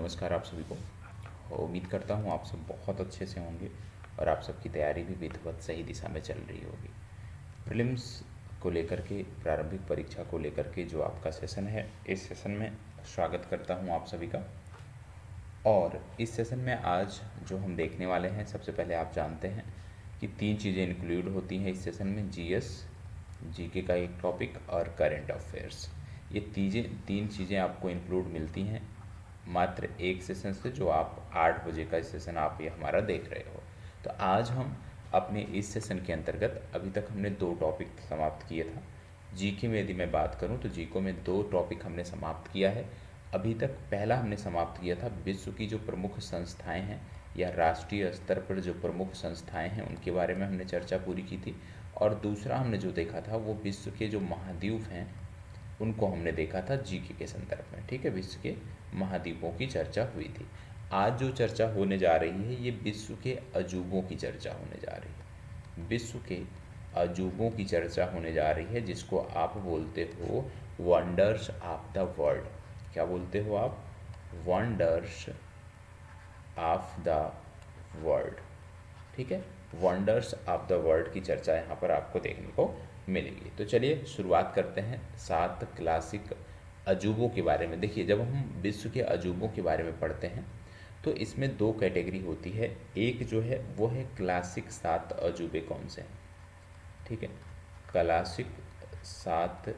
नमस्कार आप सभी को। उम्मीद करता हूँ आप सब बहुत अच्छे से होंगे और आप सबकी तैयारी भी विधिवत सही दिशा में चल रही होगी। प्रीलिम्स को लेकर के, प्रारंभिक परीक्षा को लेकर के जो आपका सेशन है, इस सेशन में स्वागत करता हूँ आप सभी का। और इस सेशन में आज जो हम देखने वाले हैं, सबसे पहले आप जानते हैं कि 3 चीज़ें इंक्लूड होती हैं इस सेशन में: जीएस, जीके का एक टॉपिक और करंट अफेयर्स। ये तीन चीज़ें आपको इंक्लूड मिलती हैं मात्र एक सेशन से, जो आप 8 बजे का सेशन आप ये हमारा देख रहे हो। तो आज हम अपने इस सेशन के अंतर्गत, अभी तक हमने 2 टॉपिक समाप्त किए था। जीके में यदि मैं बात करूं तो जीके में 2 टॉपिक हमने समाप्त किया है। अभी तक पहला हमने समाप्त किया था विश्व की जो प्रमुख संस्थाएं हैं या राष्ट्रीय स्तर पर जो प्रमुख संस्थाएं हैं उनके बारे में हमने चर्चा पूरी की थी। और दूसरा हमने जो देखा था वो विश्व के जो महाद्वीप हैं उनको हमने देखा था जीके के संदर्भ में। ठीक है, विश्व के महाद्वीपों की चर्चा हुई थी। आज जो चर्चा होने जा रही है ये विश्व के अजूबों की चर्चा होने जा रही है। विश्व के अजूबों की चर्चा होने जा रही है, जिसको आप बोलते हो वंडर्स ऑफ द वर्ल्ड। क्या बोलते हो आप? Wonders of the world. ठीक है, वंडर्स ऑफ द वर्ल्ड की चर्चा यहाँ पर आपको देखने को मिलेगी। तो चलिए शुरुआत करते हैं 7 क्लासिक अजूबों के बारे में। देखिए, जब हम विश्व के अजूबों के बारे में पढ़ते हैं तो इसमें 2 कैटेगरी होती है। एक जो है वो है क्लासिक 7 अजूबे कौन से हैं। ठीक है, क्लासिक 7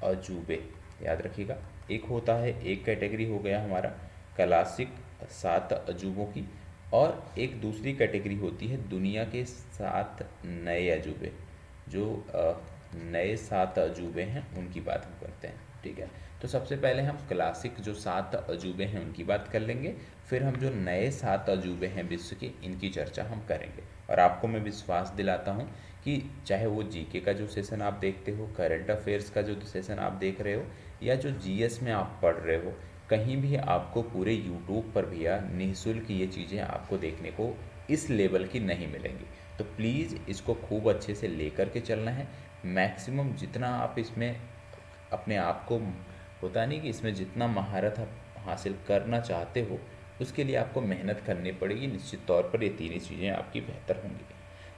अजूबे याद रखिएगा। एक होता है, एक कैटेगरी हो गया हमारा क्लासिक 7 अजूबों की, और एक दूसरी कैटेगरी होती है दुनिया के 7 नए अजूबे। जो नए 7 अजूबे हैं उनकी बात हम करते हैं। ठीक है, तो सबसे पहले हम क्लासिक जो 7 अजूबे हैं उनकी बात कर लेंगे, फिर हम जो नए 7 अजूबे हैं विश्व के, इनकी चर्चा हम करेंगे। और आपको मैं विश्वास दिलाता हूँ कि चाहे वो जीके का जो सेशन आप देखते हो, करंट अफेयर्स का जो सेशन आप देख रहे हो, या जो जीएस में आप पढ़ रहे हो, कहीं भी आपको पूरे यूट्यूब पर भैया निःशुल्क ये चीज़ें आपको देखने को इस लेवल की नहीं मिलेंगी। तो प्लीज़ इसको खूब अच्छे से लेकर के चलना है। मैक्सिमम जितना आप इसमें अपने आप को, होता नहीं कि इसमें जितना महारत आप हासिल करना चाहते हो, उसके लिए आपको मेहनत करनी पड़ेगी। निश्चित तौर पर ये तीनों चीज़ें आपकी बेहतर होंगी।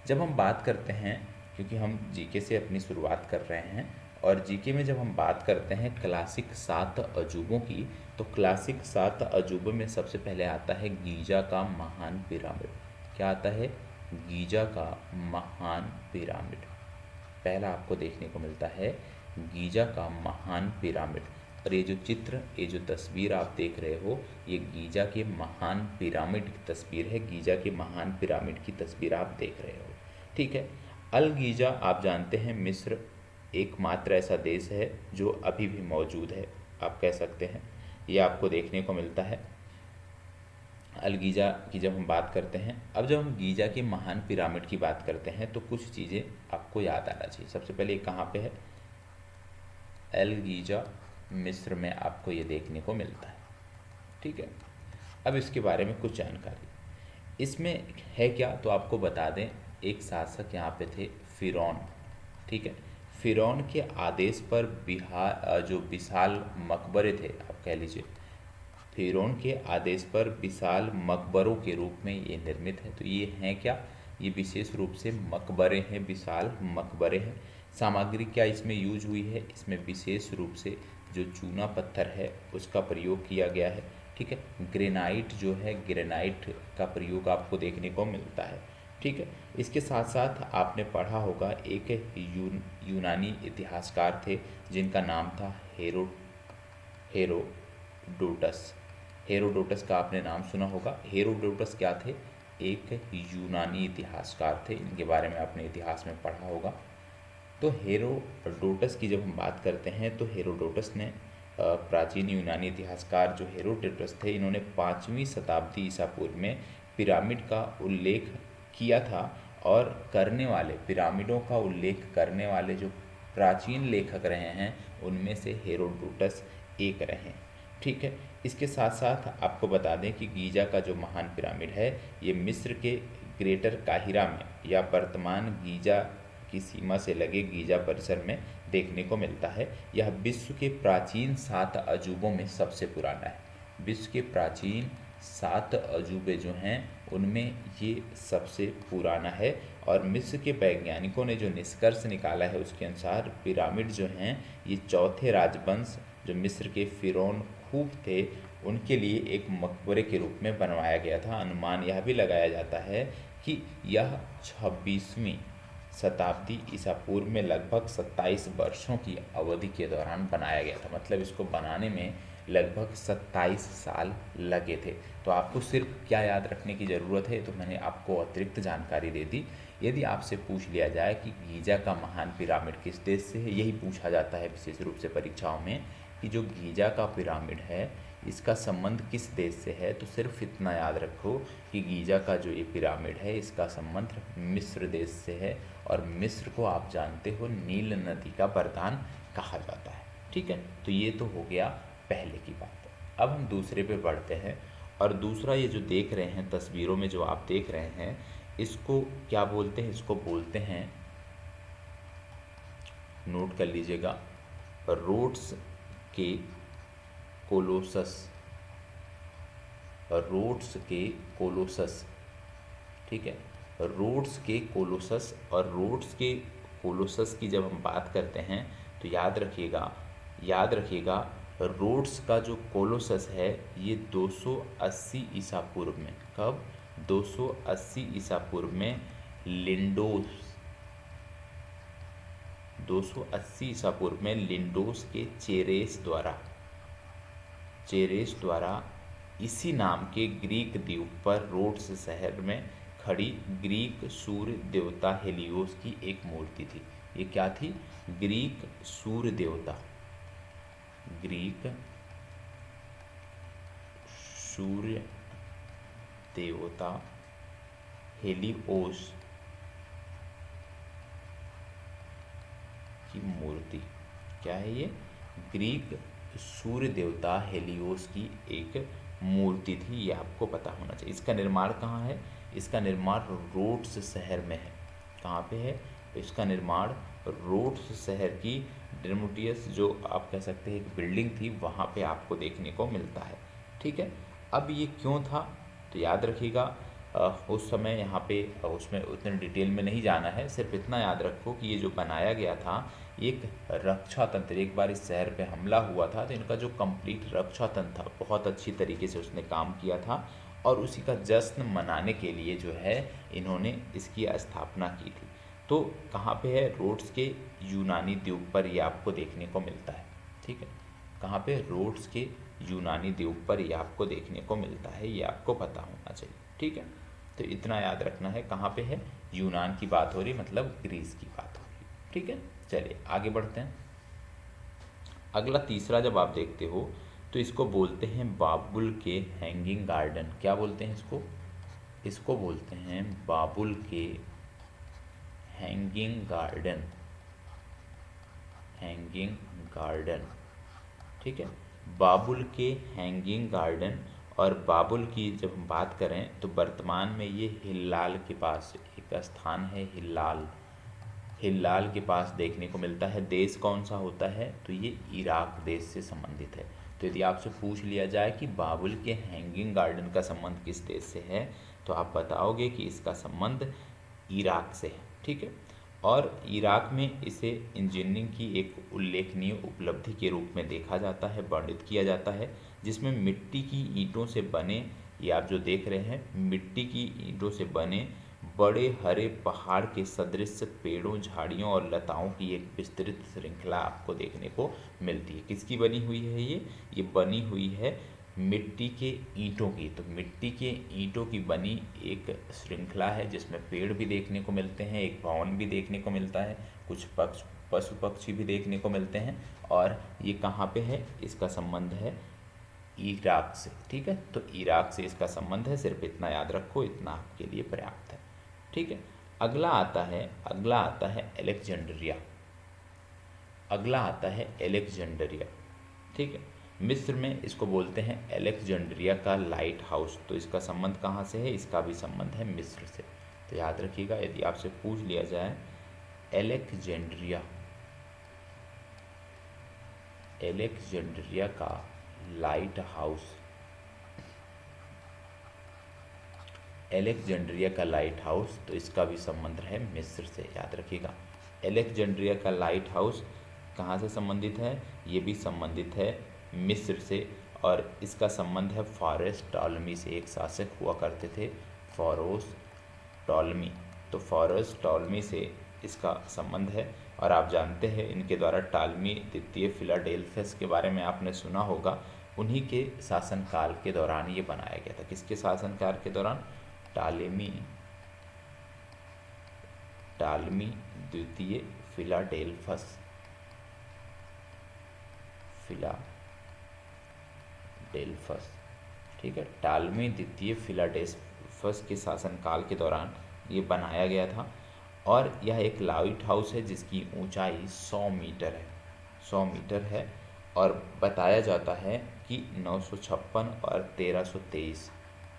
जब हम बात करते हैं, क्योंकि हम जीके से अपनी शुरुआत कर रहे हैं, और जीके में जब हम बात करते हैं क्लासिक 7 अजूबों की, तो क्लासिक 7 अजूबों में सबसे पहले आता है गीजा का महान पिरामिड। क्या आता है? गीजा का महान पिरामिड पहला आपको देखने को मिलता है, गीजा का महान पिरामिड। और ये जो चित्र, ये जो तस्वीर आप देख रहे हो, ये गीजा के महान पिरामिड की तस्वीर है। गीजा के महान पिरामिड की तस्वीर आप देख रहे हो। ठीक है, अल गीजा आप जानते हैं मिस्र एकमात्र ऐसा देश है जो अभी भी मौजूद है, आप कह सकते हैं। ये आपको देखने को मिलता है। अल गीजा की जब हम बात करते हैं, अब जब हम गीजा के महान पिरामिड की बात करते हैं तो कुछ चीज़ें आपको याद आना चाहिए। सबसे पहले कहाँ पे है? अल गीजा मिस्र में आपको ये देखने को मिलता है। ठीक है, अब इसके बारे में कुछ जानकारी इसमें है क्या, तो आपको बता दें, एक शासक यहाँ पे थे फिरौन। ठीक है, फिरौन के आदेश पर जो विशाल मकबरे थे, आप कह लीजिए, फिरौन के आदेश पर विशाल मकबरों के रूप में ये निर्मित है। तो ये हैं क्या? ये विशेष रूप से मकबरे हैं, विशाल मकबरे हैं। सामग्री क्या इसमें यूज हुई है? इसमें विशेष रूप से जो चूना पत्थर है उसका प्रयोग किया गया है। ठीक है, ग्रेनाइट जो है, ग्रेनाइट का प्रयोग आपको देखने को मिलता है। ठीक है, इसके साथ साथ आपने पढ़ा होगा, एक यूनानी इतिहासकार थे जिनका नाम था हेरोडोटस। हेरोडोटस का आपने नाम सुना होगा। हेरोडोटस क्या थे? एक यूनानी इतिहासकार थे, इनके बारे में आपने इतिहास में पढ़ा होगा। तो हेरोडोटस की जब हम बात करते हैं तो हेरोडोटस ने प्राचीन यूनानी इतिहासकार जो हेरोडोटस थे, इन्होंने 5वीं शताब्दी ईसा पूर्व में पिरामिड का उल्लेख किया था। और करने वाले, पिरामिडों का उल्लेख करने वाले जो प्राचीन लेखक रहे हैं उनमें से हेरोडोटस एक रहे हैं। ठीक है, इसके साथ साथ आपको बता दें कि गीजा का जो महान पिरामिड है ये मिस्र के ग्रेटर काहिरा में, या वर्तमान गीजा की सीमा से लगे गीजा परिसर में देखने को मिलता है। यह विश्व के प्राचीन 7 अजूबों में सबसे पुराना है। विश्व के प्राचीन 7 अजूबे जो हैं उनमें ये सबसे पुराना है। और मिस्र के वैज्ञानिकों ने जो निष्कर्ष निकाला है उसके अनुसार पिरामिड जो हैं ये चौथे राजवंश जो मिस्र के फिरौन खूफ थे उनके लिए एक मकबरे के रूप में बनवाया गया था। अनुमान यह भी लगाया जाता है कि यह 26वीं शताब्दी ईसा पूर्व में लगभग 27 वर्षों की अवधि के दौरान बनाया गया था। मतलब इसको बनाने में लगभग 27 साल लगे थे। तो आपको सिर्फ क्या याद रखने की ज़रूरत है, तो मैंने आपको अतिरिक्त जानकारी दे दी। यदि आपसे पूछ लिया जाए कि गीजा का महान पिरामिड किस देश से है, यही पूछा जाता है विशेष रूप से परीक्षाओं में कि जो गीजा का पिरामिड है इसका संबंध किस देश से है, तो सिर्फ इतना याद रखो कि गीजा का जो ये पिरामिड है इसका संबंध मिस्र देश से है। और मिस्र को आप जानते हो नील नदी का वरदान कहा जाता है। ठीक है, तो ये तो हो गया पहले की बात। अब हम दूसरे पे बढ़ते हैं। और दूसरा ये जो देख रहे हैं तस्वीरों में जो आप देख रहे हैं इसको क्या बोलते हैं, इसको बोलते हैं, नोट कर लीजिएगा, रोड्स के कोलोसस। रोड्स के कोलोसस, ठीक है, रोड्स के कोलोसस। और रोड्स के कोलोसस की जब हम बात करते हैं तो याद रखिएगा रोड्स का जो कोलोसस है ये 280 ईसा पूर्व में, कब, 280 ईसा पूर्व में लिंडोस, 280 ईसा पूर्व में लिंडोस के चेरेस द्वारा इसी नाम के ग्रीक द्वीप पर रोड्स शहर में खड़ी ग्रीक सूर्य देवता हेलियोस की एक मूर्ति थी। ये क्या थी, ग्रीक सूर्य देवता, ग्रीक सूर्य देवता हेलियोस की मूर्ति। क्या है ये, ग्रीक सूर्य देवता हेलियोस की एक मूर्ति थी, ये आपको पता होना चाहिए। इसका निर्माण कहाँ है, इसका निर्माण रोड्स शहर में है। कहाँ पे है, इसका निर्माण रोड्स शहर की ड्रेमोटियस, जो आप कह सकते हैं एक बिल्डिंग थी, वहाँ पे आपको देखने को मिलता है। ठीक है, अब ये क्यों था, तो याद रखिएगा उस समय यहाँ पे उसमें उतने डिटेल में नहीं जाना है, सिर्फ इतना याद रखो कि ये जो बनाया गया था एक रक्षा तंत्र, एक बार इस शहर पे हमला हुआ था तो इनका जो कंप्लीट रक्षा तंत्र था बहुत अच्छी तरीके से उसने काम किया था। और उसी का जश्न मनाने के लिए जो है इन्होंने इसकी स्थापना की थी। तो कहाँ पे है, रोड्स के यूनानी द्वीप पर ये आपको देखने को मिलता है। ठीक है, कहाँ पे, रोड्स के यूनानी द्वीप पर ये आपको देखने को मिलता है, ये आपको पता होना चाहिए। ठीक है, तो इतना याद रखना है, कहाँ पे है, यूनान की बात हो रही, मतलब ग्रीस की बात हो रही। ठीक है, चलिए आगे बढ़ते हैं। अगला तीसरा जब आप देखते हो तो इसको बोलते हैं बाबुल के हैंगिंग गार्डन। क्या बोलते हैं इसको, इसको बोलते हैं बाबुल के हैंगिंग गार्डन, हैंगिंग गार्डन। ठीक है, बाबुल के हैंगिंग गार्डन। और बाबुल की जब हम बात करें तो वर्तमान में ये हिल्लाल के पास एक स्थान है, हिल्लाल के पास देखने को मिलता है। देश कौन सा होता है, तो ये इराक देश से संबंधित है। तो यदि आपसे पूछ लिया जाए कि बाबुल के हैंगिंग गार्डन का संबंध किस देश से है, तो आप बताओगे कि इसका संबंध इराक से है। ठीक है, और इराक में इसे इंजीनियरिंग की एक उल्लेखनीय उपलब्धि के रूप में देखा जाता है, वर्णित किया जाता है, जिसमें मिट्टी की ईंटों से बने, ये आप जो देख रहे हैं मिट्टी की ईंटों से बने बड़े हरे पहाड़ के सदृश पेड़ों, झाड़ियों और लताओं की एक विस्तृत श्रृंखला आपको देखने को मिलती है। किसकी बनी हुई है ये बनी हुई है मिट्टी के ईंटों की। तो मिट्टी के ईंटों की बनी एक श्रृंखला है जिसमें पेड़ भी देखने को मिलते हैं, एक भवन भी देखने को मिलता है, कुछ पशु पक्षी भी देखने को मिलते हैं। और ये कहाँ पे है, इसका संबंध है इराक से। ठीक है, तो इराक से इसका संबंध है, सिर्फ इतना याद रखो, इतना आपके लिए पर्याप्त है। ठीक है, अगला आता है अलेक्जेंड्रिया। अगला आता है अलेक्जेंड्रिया। ठीक है, मिस्र में इसको बोलते हैं अलेक्जेंड्रिया का लाइट हाउस। तो इसका संबंध कहाँ से है, इसका भी संबंध है मिस्र से। तो याद रखिएगा, यदि आपसे पूछ लिया जाए अलेक्जेंड्रिया का लाइट हाउस एलेक्जेंड्रिया का लाइट हाउस, तो इसका भी संबंध है मिस्र से, याद रखिएगा। एलेक्जेंड्रिया का लाइट हाउस कहाँ से संबंधित है? ये भी संबंधित है मिस्र से, और इसका संबंध है फारोस टॉलमी से। एक शासक हुआ करते थे फारोस टॉलमी, तो फारोस टॉलमी से इसका संबंध है। और आप जानते हैं इनके द्वारा टालमी द्वितीय फिलाडेल्फस के बारे में आपने सुना होगा, उन्हीं के शासनकाल के दौरान ये बनाया गया था। किसके शासनकाल के दौरान? टालमी द्वितीय फिलाडेल्फस ठीक है, टालमी द्वितीय फिलाडेल्फस के शासनकाल के दौरान ये बनाया गया था। और यह एक लाइट हाउस है जिसकी ऊंचाई 100 मीटर है, 100 मीटर है। और बताया जाता है कि 956 और 1323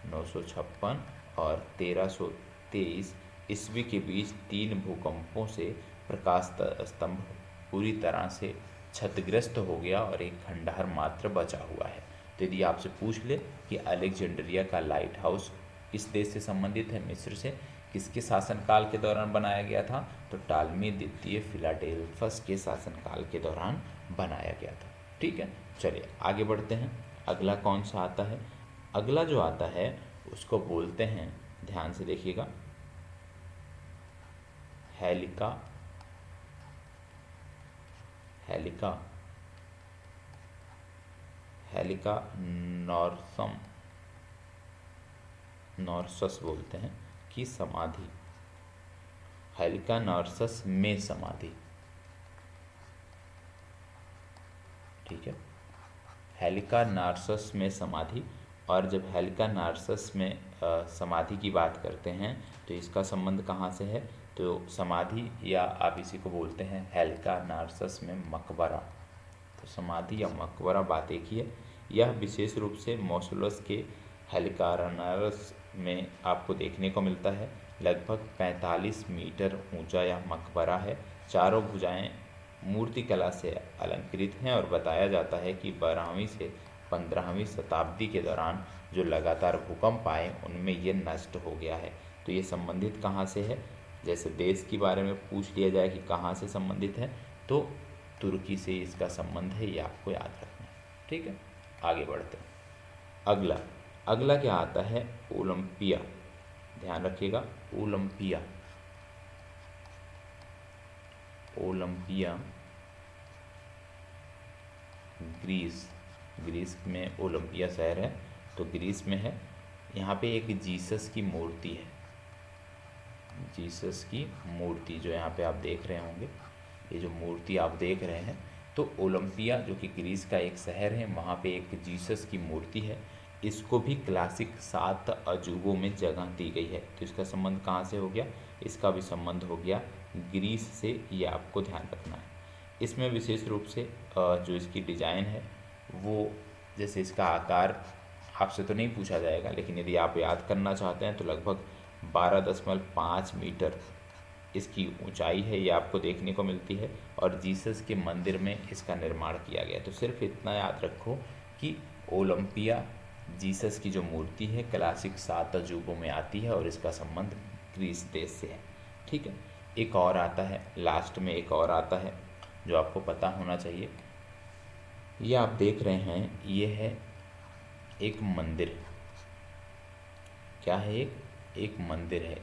956 और 1323 ईस्वी के बीच 3 भूकंपों से प्रकाश स्तंभ पूरी तरह से क्षतिग्रस्त हो गया और एक खंडहर मात्र बचा हुआ है। तो यदि आपसे पूछ ले कि अलेक्जेंड्रिया का लाइट हाउस किस देश से संबंधित है? मिस्र से। किसके शासनकाल के दौरान बनाया गया था? तो टालमी द्वितीय फिलाडेल्फस के शासनकाल के दौरान बनाया गया था। ठीक है, चलिए आगे बढ़ते हैं। अगला कौन सा आता है? अगला जो आता है उसको बोलते हैं, ध्यान से देखिएगा, हेलिका नॉर्सस बोलते हैं कि समाधि, हेलिका नॉर्सस में समाधि। ठीक है, हेलिका नार्सस में समाधि। और जब हेलिका नार्सस में समाधि की बात करते हैं तो इसका संबंध कहाँ से है? तो समाधि, या आप इसी को बोलते हैं हेलिका नार्सस में मकबरा। तो समाधि या मकबरा बात एक ही है। यह विशेष रूप से मौसुलस के हेलिकारानारस में आपको देखने को मिलता है। लगभग 45 मीटर ऊंचा यह मकबरा है। चारों भुजाएं मूर्तिकला से अलंकृत हैं और बताया जाता है कि 12वीं से 15वीं शताब्दी के दौरान जो लगातार भूकंप आए उनमें ये नष्ट हो गया है। तो ये संबंधित कहाँ से है? जैसे देश के बारे में पूछ लिया जाए कि कहाँ से संबंधित है, तो तुर्की से इसका संबंध है, ये आपको याद रखना है। ठीक है, आगे बढ़ते हैं। अगला क्या आता है? ओलंपिया। ध्यान रखिएगा, ओलंपिया ग्रीस में ओलंपिया शहर है, तो ग्रीस में है। यहाँ पे एक जीसस की मूर्ति है, जीसस की मूर्ति जो यहाँ पे आप देख रहे होंगे, ये जो मूर्ति आप देख रहे हैं, तो ओलंपिया जो कि ग्रीस का एक शहर है, वहाँ पे एक जीसस की मूर्ति है। इसको भी क्लासिक 7 अजूबों में जगह दी गई है। तो इसका संबंध कहाँ से हो गया? इसका भी संबंध हो गया ग्रीस से, ये आपको ध्यान रखना है। इसमें विशेष रूप से जो इसकी डिज़ाइन है वो, जैसे इसका आकार आपसे तो नहीं पूछा जाएगा, लेकिन यदि आप याद करना चाहते हैं तो लगभग 12.5 मीटर इसकी ऊंचाई है, ये आपको देखने को मिलती है। और जीसस के मंदिर में इसका निर्माण किया गया। तो सिर्फ इतना याद रखो कि ओलंपिया जीसस की जो मूर्ति है क्लासिक 7 अजूबों में आती है और इसका संबंध ग्रीस देश से है। ठीक है, एक और आता है, लास्ट में एक और आता है जो आपको पता होना चाहिए। ये आप देख रहे हैं, ये है एक मंदिर। क्या है? एक मंदिर है,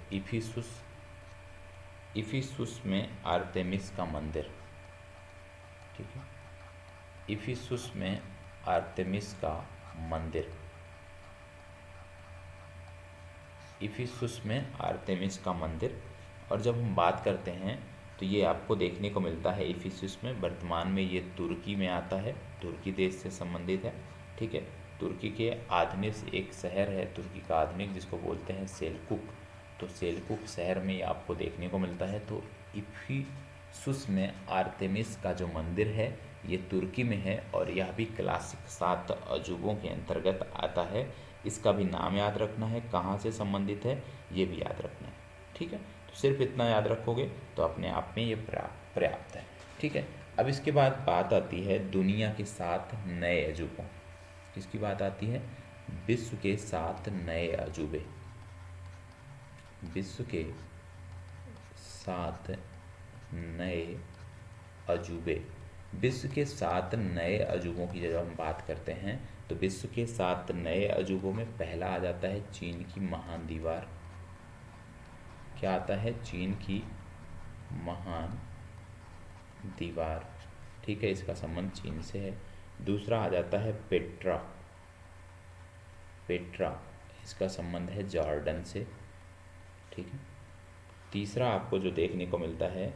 इफिसुस में आर्तेमिस का मंदिर। ठीक है, इफिसुस में आर्तेमिस का मंदिर, इफिसुस में आर्तेमिस का मंदिर। और जब हम बात करते हैं तो ये आपको देखने को मिलता है इफिसुस में। वर्तमान में ये तुर्की में आता है, तुर्की देश से संबंधित है। ठीक है, तुर्की के आधुनिक एक शहर है, तुर्की का आधुनिक, जिसको बोलते हैं सेलकुक। तो सेलकुक शहर में ये आपको देखने को मिलता है। तो इफिसुस में आर्तेमिस का जो मंदिर है ये तुर्की में है और यह भी क्लासिक 7 अजूबों के अंतर्गत आता है। इसका भी नाम याद रखना है, कहाँ से संबंधित है ये भी याद रखना है। ठीक है, तो सिर्फ इतना याद रखोगे तो अपने आप में ये पर्याप्त है। ठीक है, अब इसके बाद बात आती है दुनिया के 7 नए अजूबों। किसकी बात आती है? विश्व के 7 नए अजूबे। विश्व के 7 नए अजूबे। विश्व के 7 नए अजूबों की जब हम बात करते हैं तो विश्व के 7 नए अजूबों में पहला आ जाता है चीन की महान दीवार। क्या आता है? चीन की महान दीवार। ठीक है, इसका संबंध चीन से है। दूसरा आ जाता है पेट्रा। पेट्रा, इसका संबंध है जॉर्डन से। ठीक है। तीसरा आपको जो देखने को मिलता है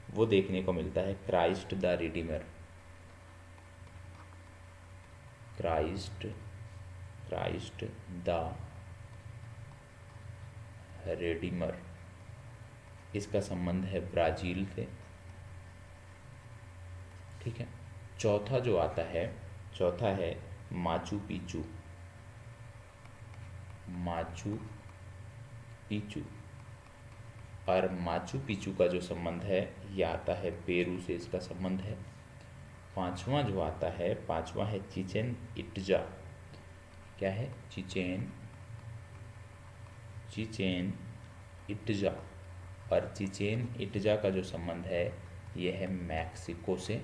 वो देखने को मिलता है Christ the Redeemer. Christ the Redeemer, इसका संबंध है ब्राज़ील से। ठीक है। चौथा जो आता है, चौथा है माचू पिचू। माचू पिचू, और माचू पिचू का जो संबंध है ये आता है पेरू से, इसका संबंध है। पांचवा जो आता है, पांचवा है चिचेन इट्जा। क्या है? चिचेन इट्जा, और चिचेन इट्जा का जो संबंध है ये है मैक्सिको से।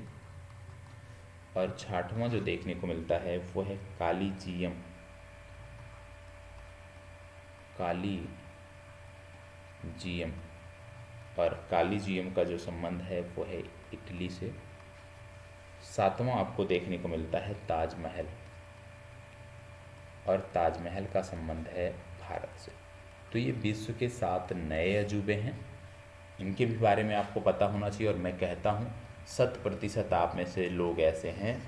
और छठवां जो देखने को मिलता है वो है कालीजियम। कालीजियम, और कालीजियम का जो संबंध है वो है इटली से। सातवां आपको देखने को मिलता है ताजमहल, और ताजमहल का संबंध है भारत से। तो ये विश्व के 7 नए अजूबे हैं, इनके भी बारे में आपको पता होना चाहिए। और मैं कहता हूँ 100% आप में से लोग ऐसे हैं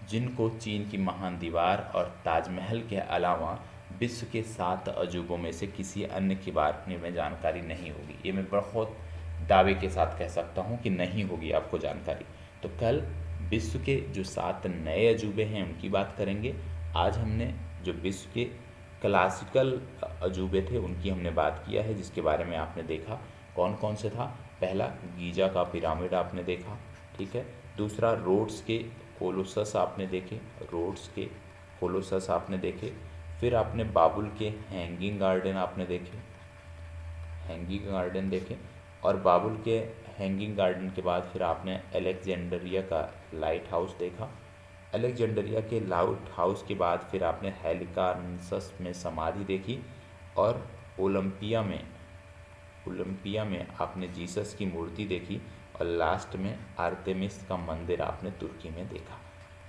जिनको चीन की महान दीवार और ताजमहल के अलावा विश्व के 7 अजूबों में से किसी अन्य के बारे में जानकारी नहीं होगी। ये मैं बहुत दावे के साथ कह सकता हूँ कि नहीं होगी आपको जानकारी। तो कल विश्व के जो 7 नए अजूबे हैं उनकी बात करेंगे। आज हमने जो विश्व के क्लासिकल अजूबे थे उनकी हमने बात किया है, जिसके बारे में आपने देखा कौन कौन से था। पहला गीजा का पिरामिड आपने देखा। ठीक है। दूसरा रोड्स के कोलोसस आपने देखे, रोड्स के कोलोसस आपने देखे। फिर आपने बाबुल के हैंगिंग गार्डन आपने देखे, हैंगिंग गार्डन देखे। और बाबुल के हैंगिंग गार्डन के बाद फिर आपने अलेक्जेंडरिया का लाइट हाउस देखा। अलेक्जेंडरिया के लाइट हाउस के बाद फिर आपने हेलिकार्नसस में समाधि देखी। और ओलंपिया में आपने जीसस की मूर्ति देखी। और लास्ट में आर्तेमिस का मंदिर आपने तुर्की में देखा।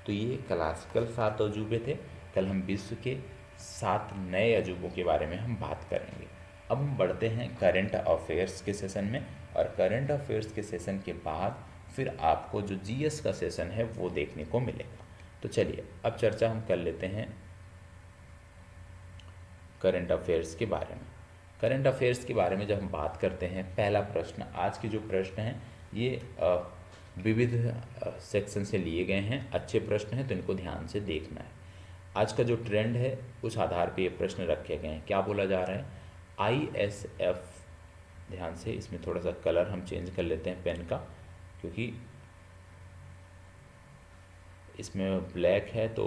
तो ये क्लासिकल 7 अजूबे थे। कल हम विश्व के 7 नए अजूबों के बारे में हम बात करेंगे। अब हम बढ़ते हैं करंट अफेयर्स के सेशन में, और करंट अफेयर्स के सेशन के बाद फिर आपको जो जीएस का सेशन है वो देखने को मिलेगा। तो चलिए अब चर्चा हम कर लेते हैं करंट अफेयर्स के बारे में। करंट अफेयर्स के बारे में जब हम बात करते हैं, पहला प्रश्न, आज के जो प्रश्न हैं ये विविध सेक्शन से लिए गए हैं। अच्छे प्रश्न हैं तो इनको ध्यान से देखना है। आज का जो ट्रेंड है उस आधार पे ये प्रश्न रखे गए हैं। क्या बोला जा रहा है? ISF, ध्यान से, इसमें थोड़ा सा कलर हम चेंज कर लेते हैं पेन का, क्योंकि इसमें ब्लैक है तो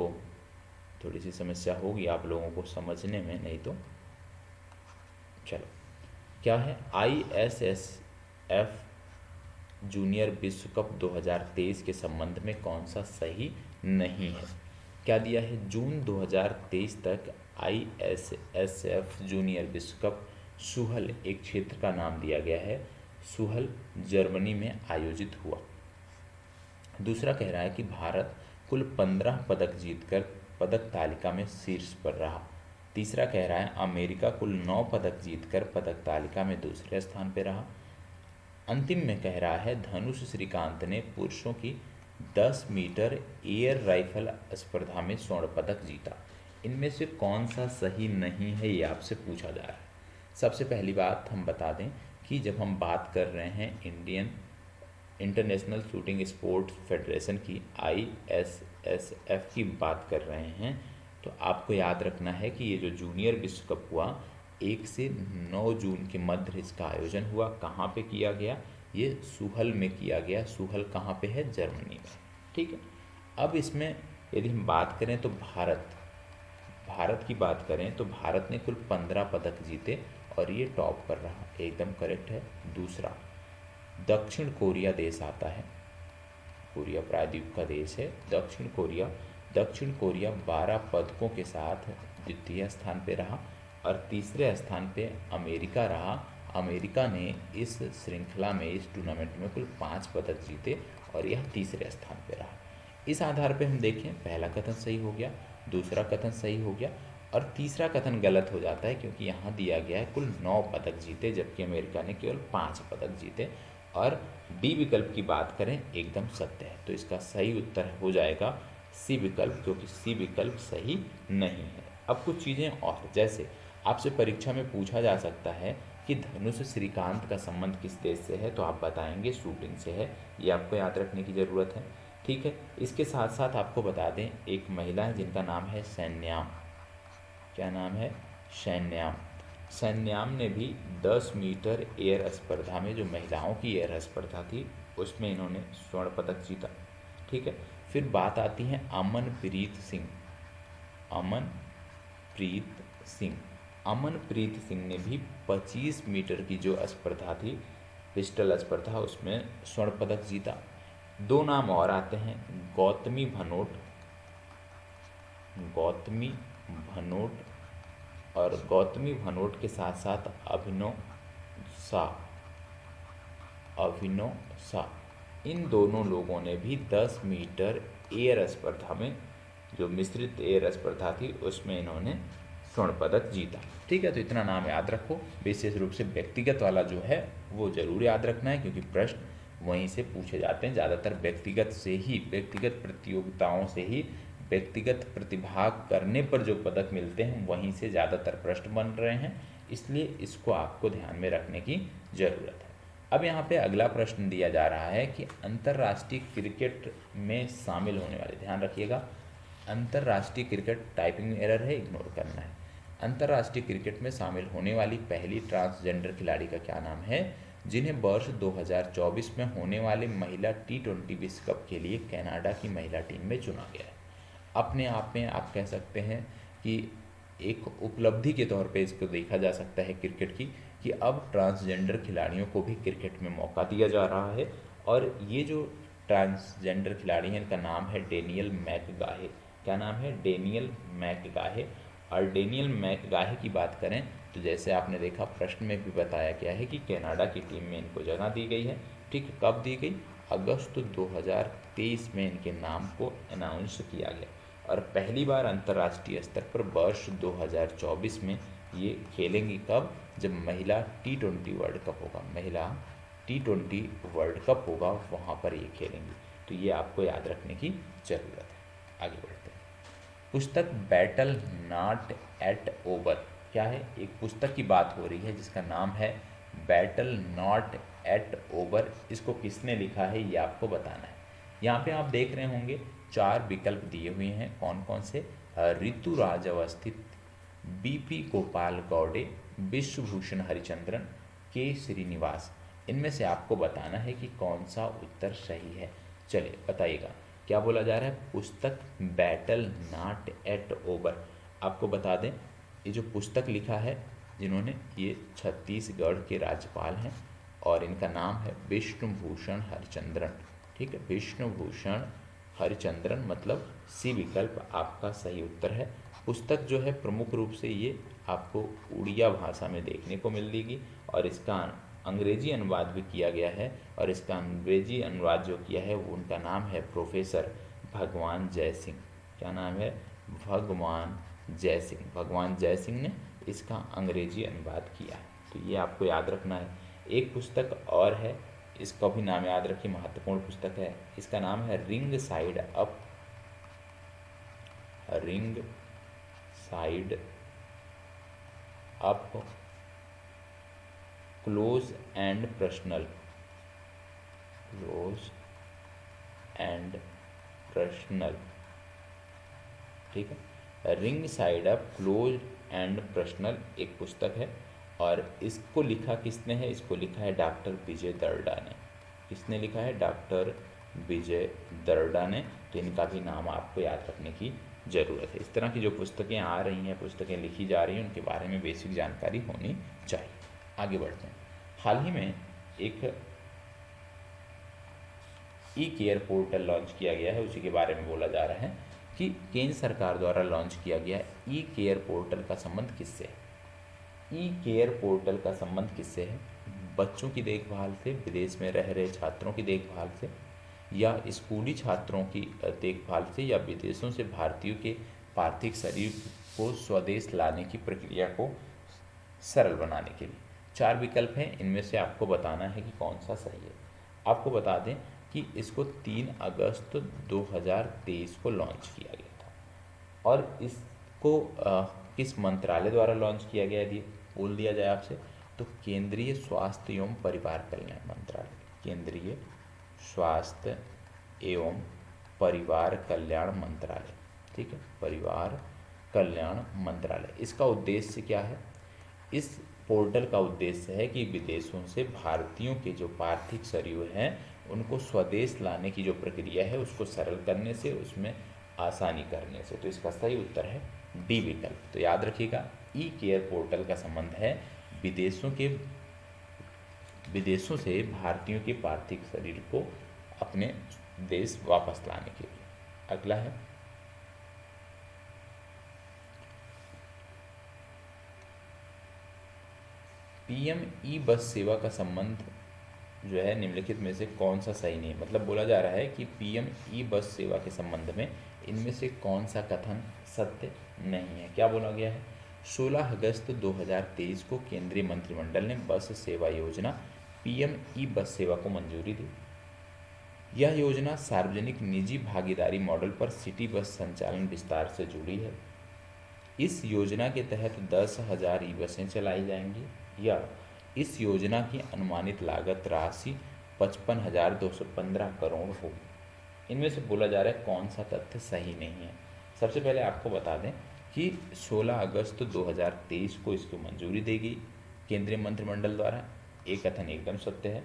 थोड़ी सी समस्या होगी आप लोगों को समझने में, नहीं तो चलो। क्या है? ISSF जूनियर विश्व कप 2023 के संबंध में कौन सा सही नहीं है? क्या दिया है? जून 2023 तक ISSF जूनियर विश्व कप सुहल, एक क्षेत्र का नाम दिया गया है, सुहल जर्मनी में आयोजित हुआ। दूसरा कह रहा है कि भारत कुल 15 पदक जीतकर पदक तालिका में शीर्ष पर रहा। तीसरा कह रहा है अमेरिका कुल 9 पदक जीतकर पदक तालिका में दूसरे स्थान पर रहा। अंतिम में कह रहा है धनुष श्रीकांत ने पुरुषों की 10 मीटर एयर राइफल स्पर्धा में स्वर्ण पदक जीता। इनमें से कौन सा सही नहीं है ये आपसे पूछा जा रहा है। सबसे पहली बात हम बता दें कि जब हम बात कर रहे हैं इंटरनेशनल शूटिंग स्पोर्ट्स फेडरेशन की, ISSF की बात कर रहे हैं, तो आपको याद रखना है कि ये जो जूनियर विश्व कप हुआ 1 से 9 जून के मध्य इसका आयोजन हुआ। कहाँ पे किया गया? ये सुहल में किया गया। सुहल कहाँ पे है? जर्मनी में। ठीक है। अब इसमें यदि हम बात करें तो भारत की बात करें तो भारत ने कुल 15 पदक जीते और ये टॉप कर रहा, एकदम करेक्ट है। दूसरा, दक्षिण कोरिया देश आता है, कोरिया प्रायद्वीप का देश है दक्षिण कोरिया। दक्षिण कोरिया 12 पदकों के साथ द्वितीय स्थान पे रहा और तीसरे स्थान पे अमेरिका रहा। अमेरिका ने इस श्रृंखला में, इस टूर्नामेंट में कुल 5 पदक जीते और यह तीसरे स्थान पे रहा। इस आधार पे हम देखें, पहला कथन सही हो गया, दूसरा कथन सही हो गया और तीसरा कथन गलत हो जाता है क्योंकि यहाँ दिया गया है कुल 9 पदक जीते जबकि अमेरिका ने केवल 5 पदक जीते। और डी विकल्प की बात करें एकदम सत्य है, तो इसका सही उत्तर हो जाएगा सी विकल्प, क्योंकि सी विकल्प सही नहीं है। अब कुछ चीज़ें और, जैसे आपसे परीक्षा में पूछा जा सकता है कि धनुष श्रीकांत का संबंध किस देश से है, तो आप बताएंगे शूटिंग से है। ये आपको याद रखने की ज़रूरत है, ठीक है। इसके साथ साथ आपको बता दें, एक महिला है जिनका नाम है सैन्याम। क्या नाम है? सैन्याम। सैन्याम ने भी 10 मीटर एयर स्पर्धा में, जो महिलाओं की एयर स्पर्धा थी, उसमें इन्होंने स्वर्ण पदक जीता, ठीक है। फिर बात आती है अमनप्रीत सिंह। अमनप्रीत सिंह, अमनप्रीत सिंह ने भी 25 मीटर की जो स्पर्धा थी, पिस्टल स्पर्धा, उसमें स्वर्ण पदक जीता। 2 नाम और आते हैं, गौतमी भनोट, गौतमी भनोट और गौतमी भनोट के साथ साथ अभिनव शाह, अभिनव शाह। इन दोनों लोगों ने भी 10 मीटर एयर स्पर्धा में, जो मिश्रित एयर स्पर्धा थी, उसमें इन्होंने स्वर्ण पदक जीता, ठीक है। तो इतना नाम याद रखो। विशेष रूप से व्यक्तिगत वाला जो है वो जरूर याद रखना है क्योंकि प्रश्न वहीं से पूछे जाते हैं। ज़्यादातर व्यक्तिगत से ही, व्यक्तिगत प्रतियोगिताओं से ही, व्यक्तिगत प्रतिभाग करने पर जो पदक मिलते हैं वहीं से ज़्यादातर प्रश्न बन रहे हैं, इसलिए इसको आपको ध्यान में रखने की ज़रूरत है। अब यहाँ पे अगला प्रश्न दिया जा रहा है कि अंतर्राष्ट्रीय क्रिकेट में शामिल होने वाले, ध्यान रखिएगा, अंतर्राष्ट्रीय क्रिकेट, टाइपिंग एरर है, इग्नोर करना है। अंतर्राष्ट्रीय क्रिकेट में शामिल होने वाली पहली ट्रांसजेंडर खिलाड़ी का क्या नाम है, जिन्हें वर्ष 2024 में होने वाले महिला T20 विश्व कप के लिए कनाडा की महिला टीम में चुना गया है। अपने आप में आप कह सकते हैं कि एक उपलब्धि के तौर पे इसको देखा जा सकता है क्रिकेट की, कि अब ट्रांसजेंडर खिलाड़ियों को भी क्रिकेट में मौका दिया जा रहा है। और ये जो ट्रांसजेंडर खिलाड़ी हैं, इनका नाम है डेनियल मैकगाहे। क्या नाम है? डेनियल मैकगाहे। और डेनियल मैकगाहे की बात करें तो जैसे आपने देखा प्रश्न में भी बताया गया है कि कनाडा की टीम में इनको जगह दी गई है, ठीक है। कब दी गई? अगस्त 2023 में इनके नाम को अनाउंस किया गया और पहली बार अंतर्राष्ट्रीय स्तर पर वर्ष 2024 में ये खेलेंगी। कब? जब महिला T20 वर्ल्ड कप होगा, महिला T20 वर्ल्ड कप होगा, वहाँ पर ये खेलेंगी। तो ये आपको याद रखने की ज़रूरत है। आगे बढ़ते हैं। पुस्तक बैटल नॉट एट ओवर क्या है? एक पुस्तक की बात हो रही है जिसका नाम है बैटल नॉट एट ओवर। इसको किसने लिखा है ये आपको बताना है। यहाँ पे आप देख रहे होंगे 4 विकल्प दिए हुए हैं, कौन कौन से? ऋतुराज अवस्थित, BP गोपाल गौड़े, विश्वभूषण हरिचंद्रन, के श्रीनिवास। इनमें से आपको बताना है कि कौन सा उत्तर सही है। चलिए बताइएगा, क्या बोला जा रहा है? पुस्तक बैटल नॉट एट ओवर। आपको बता दें, ये जो पुस्तक लिखा है, जिन्होंने, ये छत्तीसगढ़ के राज्यपाल हैं और इनका नाम है विष्णुभूषण हरिचंद्रन, ठीक है। विष्णुभूषण हरिचंद्रन, मतलब सी विकल्प आपका सही उत्तर है। पुस्तक जो है प्रमुख रूप से ये आपको उड़िया भाषा में देखने को मिलेगी और इसका अंग्रेजी अनुवाद भी किया गया है और इसका अंग्रेजी अनुवाद जो किया है वो, उनका नाम है प्रोफेसर भगवान जय सिंह। क्या नाम है? भगवान जय सिंह। भगवान जय सिंह ने इसका अंग्रेजी अनुवाद किया है, तो ये आपको याद रखना है। एक पुस्तक और है, इसका भी नाम याद रखिए, महत्वपूर्ण पुस्तक है। इसका नाम है ring side up, ring side up close and personal, close and personal, ठीक है। Ring side up close and personal एक पुस्तक है और इसको लिखा किसने है? इसको लिखा है डॉक्टर विजय दर्डा ने। किसने लिखा है? डॉक्टर विजय दर्डा ने। तो इनका भी नाम आपको याद रखने की ज़रूरत है। इस तरह की जो पुस्तकें आ रही हैं, पुस्तकें लिखी जा रही हैं, उनके बारे में बेसिक जानकारी होनी चाहिए। आगे बढ़ते हैं। हाल ही में एक ई केयर पोर्टल लॉन्च किया गया है, उसी के बारे में बोला जा रहा है कि केंद्र सरकार द्वारा लॉन्च किया गया ई केयर पोर्टल का संबंध किससे है। ई केयर पोर्टल का संबंध किससे है? बच्चों की देखभाल से, विदेश में रह रहे छात्रों की देखभाल से, या स्कूली छात्रों की देखभाल से, या विदेशों से भारतीयों के पार्थिव शरीर को स्वदेश लाने की प्रक्रिया को सरल बनाने के लिए। 4 विकल्प हैं, इनमें से आपको बताना है कि कौन सा सही है। आपको बता दें कि इसको 3 अगस्त 2023 को लॉन्च किया गया था, और इसको किस मंत्रालय द्वारा लॉन्च किया गया है, बोल दिया जाए आपसे तो केंद्रीय स्वास्थ्य एवं परिवार कल्याण मंत्रालय, केंद्रीय स्वास्थ्य एवं परिवार कल्याण मंत्रालय, ठीक है, परिवार कल्याण मंत्रालय। इसका उद्देश्य क्या है? इस पोर्टल का उद्देश्य है कि विदेशों से भारतीयों के जो पार्थिव शरीर हैं उनको स्वदेश लाने की जो प्रक्रिया है उसको सरल करने से, उसमें आसानी करने से। तो इसका सही उत्तर है डी विकल्प। तो याद रखिएगा, ई केयर पोर्टल का संबंध है विदेशों से भारतीयों के पार्थिव शरीर को अपने देश वापस लाने के लिए। अगला है पीएम ई बस सेवा का संबंध जो है निम्नलिखित में से कौन सा सही नहीं है। मतलब बोला जा रहा है कि पीएम ई बस सेवा के संबंध में इनमें से कौन सा कथन सत्य नहीं है। क्या बोला गया है? 16 अगस्त 2023 को केंद्रीय मंत्रिमंडल ने बस सेवा योजना पीएम ई बस सेवा को मंजूरी दी। यह योजना सार्वजनिक निजी भागीदारी मॉडल पर सिटी बस संचालन विस्तार से जुड़ी है। इस योजना के तहत 10,000 ई बसें चलाई जाएंगी, या इस योजना की अनुमानित लागत राशि 55,215 करोड़ होगी। इनमें से बोला जा रहा है कौन सा तथ्य सही नहीं है। सबसे पहले आपको बता दें कि 16 अगस्त 2023 को इसको मंजूरी देगी केंद्रीय मंत्रिमंडल द्वारा, एक कथन एकदम सत्य है।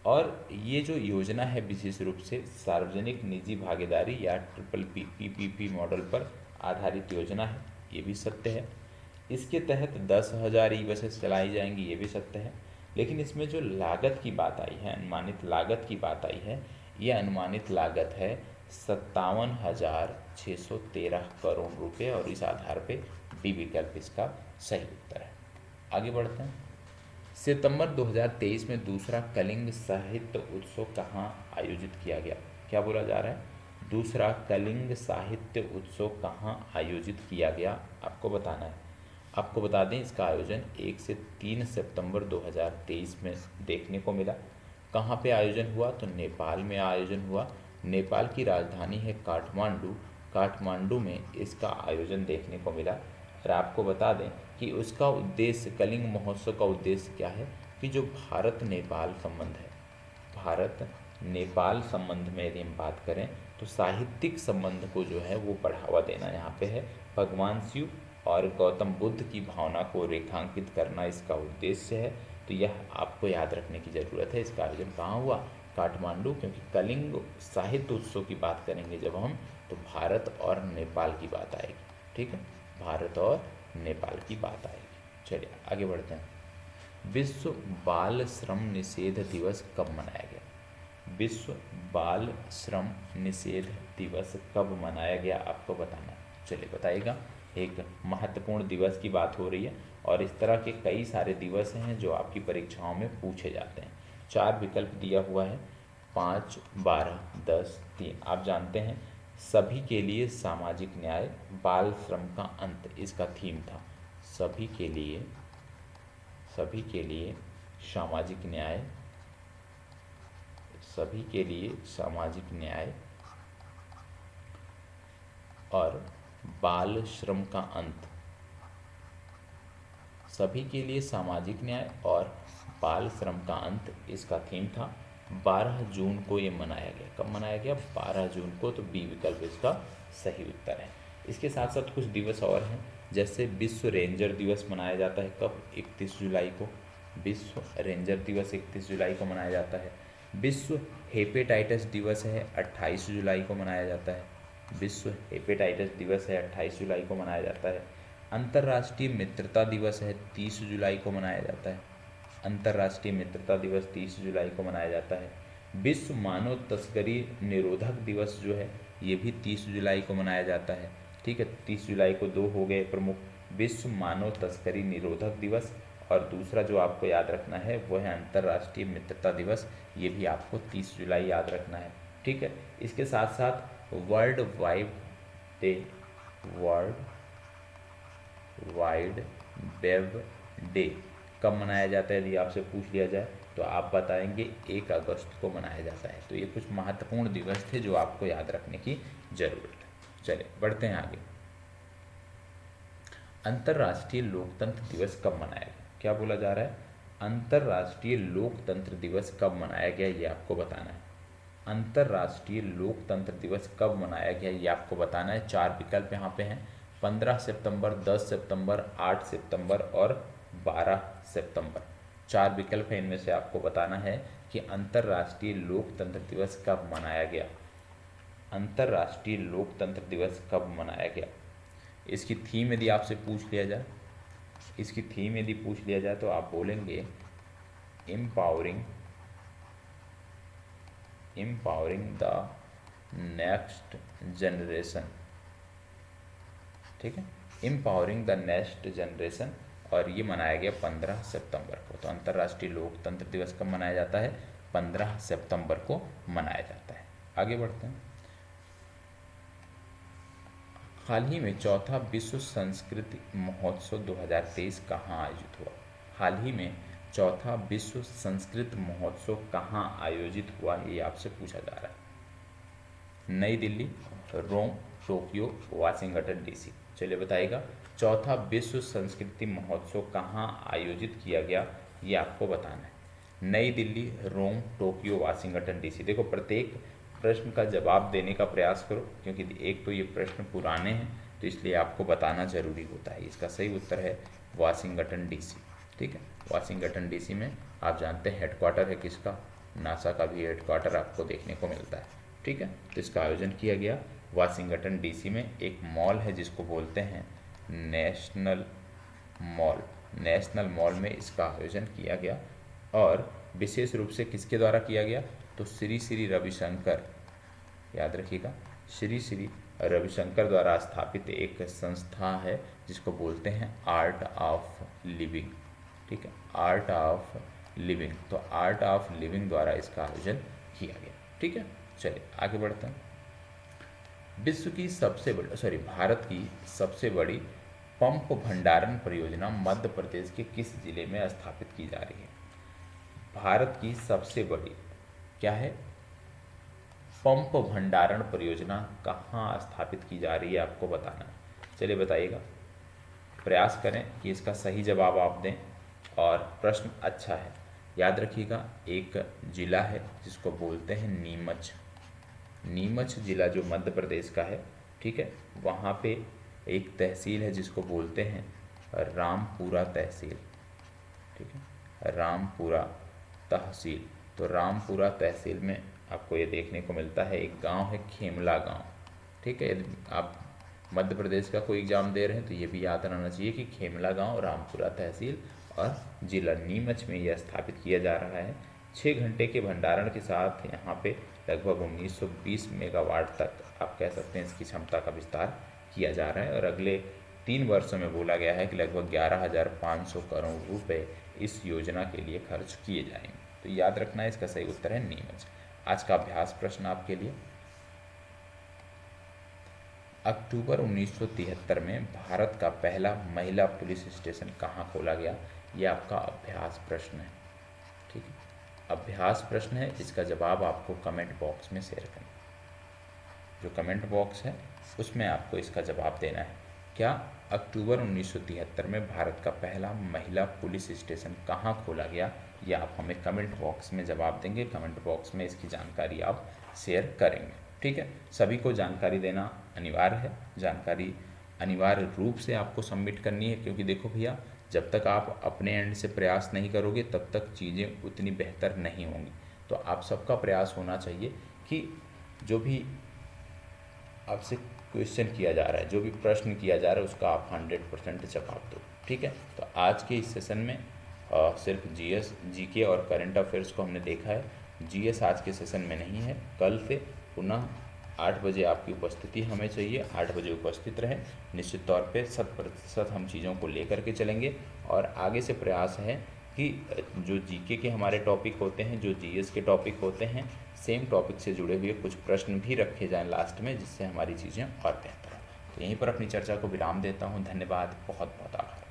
और ये जो योजना है विशेष रूप से सार्वजनिक निजी भागीदारी या PPP मॉडल पर आधारित योजना है, ये भी सत्य है। इसके तहत 10,000 ई बसेस चलाई जाएंगी, ये भी सत्य है। लेकिन इसमें जो लागत की बात आई है, अनुमानित लागत की बात आई है, यह अनुमानित लागत है 57,613 करोड़ रुपए, और इस आधार पे डी विकल्प इसका सही उत्तर है। आगे बढ़ते हैं। सितंबर 2023 में दूसरा कलिंग साहित्य उत्सव कहाँ आयोजित किया गया? क्या बोला जा रहा है? दूसरा कलिंग साहित्य उत्सव कहाँ आयोजित किया गया, आपको बताना है। आपको बता दें इसका आयोजन 1 से 3 सितंबर 2023 में देखने को मिला। कहाँ पे आयोजन हुआ? तो नेपाल में आयोजन हुआ। नेपाल की राजधानी है काठमांडू। काठमांडू में इसका आयोजन देखने को मिला। और आपको बता दें कि उसका उद्देश्य, कलिंग महोत्सव का उद्देश्य क्या है कि जो भारत नेपाल संबंध है, भारत नेपाल संबंध में यदि हम बात करें तो साहित्यिक संबंध को जो है वो बढ़ावा देना यहाँ पे है। भगवान शिव और गौतम बुद्ध की भावना को रेखांकित करना इसका उद्देश्य है। तो यह आपको याद रखने की ज़रूरत है। इसका आयोजन कहाँ हुआ? काठमांडू। क्योंकि कलिंग साहित्य उत्सव की बात करेंगे जब हम, तो भारत और नेपाल की बात आएगी, ठीक है, भारत और नेपाल की बात आएगी। चलिए आगे बढ़ते हैं। विश्व बाल श्रम निषेध दिवस कब मनाया गया? विश्व बाल श्रम निषेध दिवस कब मनाया गया, आपको बताना। चलिए बताइएगा। एक महत्वपूर्ण दिवस की बात हो रही है, और इस तरह के कई सारे दिवस हैं जो आपकी परीक्षाओं में पूछे जाते हैं। 4 विकल्प दिया हुआ है, 5, 12, 10, 3। आप जानते हैं सभी के लिए सामाजिक न्याय, बाल श्रम का अंत इसका थीम था। सभी के लिए सामाजिक न्याय, सभी के लिए सामाजिक न्याय और बाल श्रम का अंत। सभी के लिए सामाजिक न्याय और बाल श्रम का अंत इसका थीम था। 12 जून को ये मनाया गया। कब मनाया गया? 12 जून को। तो बी विकल्प इसका सही उत्तर है। इसके साथ साथ कुछ दिवस और हैं, जैसे विश्व रेंजर दिवस मनाया जाता है। कब? 31 जुलाई को। विश्व रेंजर दिवस 31 जुलाई को मनाया जाता है। विश्व हेपेटाइटिस दिवस है, 28 जुलाई को मनाया जाता है। विश्व हेपेटाइटिस दिवस है, 28 जुलाई को मनाया जाता है। अंतर्राष्ट्रीय मित्रता दिवस है, 30 जुलाई को मनाया जाता है। अंतर्राष्ट्रीय मित्रता दिवस 30 जुलाई को मनाया जाता है। विश्व मानव तस्करी निरोधक दिवस जो है ये भी 30 जुलाई को मनाया जाता है। ठीक है, 30 जुलाई को दो हो गए प्रमुख, विश्व मानव तस्करी निरोधक दिवस, और दूसरा जो आपको याद रखना है वो है अंतर्राष्ट्रीय मित्रता दिवस, ये भी आपको 30 जुलाई याद रखना है। ठीक है, इसके साथ साथ world wide day, world wide web day कब मनाया जाता है यदि आपसे पूछ लिया जाए तो आप बताएंगे 1 अगस्त को मनाया जाता है। तो ये कुछ महत्वपूर्ण दिवस थे जो आपको याद रखने की ज़रूरत है। चलिए बढ़ते हैं आगे। अंतर्राष्ट्रीय लोकतंत्र दिवस कब मनाया गया? क्या बोला जा रहा है? अंतर्राष्ट्रीय लोकतंत्र दिवस कब मनाया गया ये आपको बताना है। अंतर्राष्ट्रीय लोकतंत्र दिवस कब मनाया गया ये आपको बताना है। 4 विकल्प यहाँ पे हैं, 15 सितंबर, 10 सितंबर, 8 सितंबर और 12 सितंबर। 4 विकल्प हैं, इनमें से आपको बताना है कि अंतर्राष्ट्रीय लोकतंत्र दिवस कब मनाया गया। अंतर्राष्ट्रीय लोकतंत्र दिवस कब मनाया गया। इसकी थीम यदि आपसे पूछ लिया जाए, इसकी थीम यदि पूछ लिया जाए तो आप बोलेंगे एम्पावरिंग द नेक्स्ट जनरेशन। ठीक है, एम्पावरिंग द नेक्स्ट जनरेशन, और ये मनाया गया 15 सितंबर को। तो अंतर्राष्ट्रीय लोकतंत्र दिवस कब मनाया जाता है? 15 सितंबर को मनाया जाता है। आगे बढ़ते हैं। हाल ही में चौथा विश्व संस्कृति महोत्सव 2023 कहाँ आयोजित हुआ? हाल ही में चौथा विश्व संस्कृत महोत्सव कहाँ आयोजित हुआ ये आपसे पूछा जा रहा है। नई दिल्ली, रोम, टोक्यो, वाशिंगटन डीसी। चलिए बताइएगा, चौथा विश्व संस्कृति महोत्सव कहाँ आयोजित किया गया ये आपको बताना है। नई दिल्ली, रोम, टोक्यो, वाशिंगटन डीसी। देखो प्रत्येक प्रश्न का जवाब देने का प्रयास करो, क्योंकि एक तो ये प्रश्न पुराने हैं तो इसलिए आपको बताना जरूरी होता है। इसका सही उत्तर है वाशिंगटन डीसी। ठीक है, वाशिंगटन डीसी में आप जानते हैं हेडक्वार्टर है किसका? नासा का भी हेडक्वार्टर आपको देखने को मिलता है। ठीक है, तो इसका आयोजन किया गया वाशिंगटन डीसी में। एक मॉल है जिसको बोलते हैं नेशनल मॉल, नेशनल मॉल में इसका आयोजन किया गया, और विशेष रूप से किसके द्वारा किया गया? तो श्री श्री रविशंकर, याद रखिएगा, श्री श्री रविशंकर द्वारा स्थापित एक संस्था है जिसको बोलते हैं आर्ट ऑफ लिविंग। ठीक है, आर्ट ऑफ लिविंग। तो आर्ट ऑफ लिविंग द्वारा इसका आयोजन किया गया। ठीक है, चलिए आगे बढ़ते हैं। विश्व की सबसे बड़ी भारत की सबसे बड़ी पंप भंडारण परियोजना मध्य प्रदेश के किस जिले में स्थापित की जा रही है? भारत की सबसे बड़ी क्या है? पंप भंडारण परियोजना कहाँ स्थापित की जा रही है आपको बताना है। चलिए बताइएगा, प्रयास करें कि इसका सही जवाब आप दें, और प्रश्न अच्छा है। याद रखिएगा, एक जिला है जिसको बोलते हैं नीमच। नीमच जिला जो मध्य प्रदेश का है, ठीक है, वहाँ पे एक तहसील है जिसको बोलते हैं रामपुरा तहसील। ठीक है, रामपुरा तहसील। तो रामपुरा तहसील में आपको ये देखने को मिलता है एक गांव है खेमला गांव। ठीक है, यदि आप मध्य प्रदेश का कोई एग्जाम दे रहे हैं तो ये भी याद रहना चाहिए कि खेमला गांव, रामपुरा तहसील और जिला नीमच में यह स्थापित किया जा रहा है। 6 घंटे के भंडारण के साथ यहाँ पे लगभग 1920 मेगावाट तक आप कह सकते हैं इसकी क्षमता का विस्तार किया जा रहा है, और अगले 3 वर्षों में बोला गया है कि लगभग 11,500 करोड़ रुपए इस योजना के लिए खर्च किए जाएंगे। तो याद रखना है, इसका सही उत्तर है नीमच। आज का अभ्यास प्रश्न आपके लिए, अक्टूबर 1973 में भारत का पहला महिला पुलिस स्टेशन कहाँ खोला गया? ये आपका अभ्यास प्रश्न है। ठीक है, अभ्यास प्रश्न है, इसका जवाब आपको कमेंट बॉक्स में शेयर करें। जो कमेंट बॉक्स है उसमें आपको इसका जवाब देना है। क्या अक्टूबर 1973 में भारत का पहला महिला पुलिस स्टेशन कहाँ खोला गया? ये आप हमें कमेंट बॉक्स में जवाब देंगे। कमेंट बॉक्स में इसकी जानकारी आप शेयर करेंगे। ठीक है, सभी को जानकारी देना अनिवार्य है। जानकारी अनिवार्य रूप से आपको सबमिट करनी है, क्योंकि देखो भैया, जब तक आप अपने एंड से प्रयास नहीं करोगे तब तक चीज़ें उतनी बेहतर नहीं होंगी। तो आप सबका प्रयास होना चाहिए कि जो भी आपसे क्वेश्चन किया जा रहा है, जो भी प्रश्न किया जा रहा है उसका आप 100% जवाब दो। ठीक है, तो आज के इस सेशन में सिर्फ जीएस, जीके और करंट अफेयर्स को हमने देखा है। जीएस आज के सेशन में नहीं है, कल से पुनः 8 बजे आपकी उपस्थिति हमें चाहिए। 8 बजे उपस्थित रहें, निश्चित तौर पे 100% हम चीज़ों को लेकर के चलेंगे। और आगे से प्रयास है कि जो जीके के हमारे टॉपिक होते हैं, जो जीएस के टॉपिक होते हैं, सेम टॉपिक से जुड़े हुए कुछ प्रश्न भी रखे जाएं लास्ट में, जिससे हमारी चीज़ें और बेहतर हो। तो यहीं पर अपनी चर्चा को विराम देता हूँ। धन्यवाद, बहुत बहुत आभार।